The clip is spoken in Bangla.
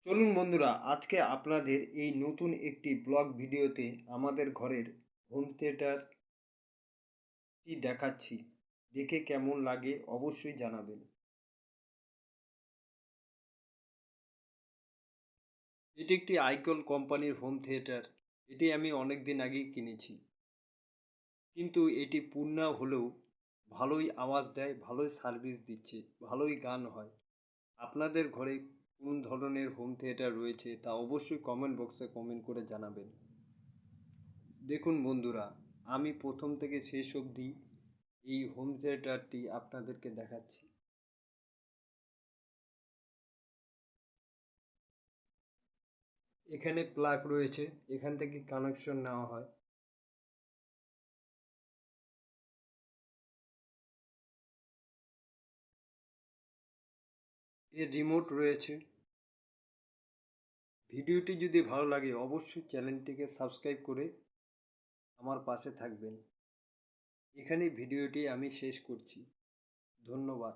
চলুন বন্ধুরা, আজকে আপনাদের এই নতুন একটি ব্লগ ভিডিওতে আমাদের ঘরের হোম থিয়েটারটি দেখাচ্ছি। দেখে কেমন লাগে অবশ্যই জানাবেন। এটি একটি আইকন কোম্পানির হোম থিয়েটার। এটি আমি অনেক দিন আগেই কিনেছি, কিন্তু এটি পুরনো হলেও ভালোই আওয়াজ দেয়, ভালোই সার্ভিস দিচ্ছে, ভালোই গান হয়। আপনাদের ঘরে কোন ধরনের হোম থিয়েটার রয়েছে তা অবশ্যই কমেন্ট বক্সে কমেন্ট করে জানাবেন। দেখুন বন্ধুরা, আমি প্রথম থেকে শেষ অবধি এই হোম থিয়েটারটি আপনাদেরকে দেখাচ্ছি। এখানে প্লাগ রয়েছে, এখান থেকে কানেকশন নেওয়া হয়। এর রিমোট রয়েছে। ভিডিওটি যদি ভালো লাগে অবশ্যই চ্যানেলটিকে সাবস্ক্রাইব করে আমার পাশে থাকবেন। এখানেই ভিডিওটি আমি শেষ করছি। ধন্যবাদ।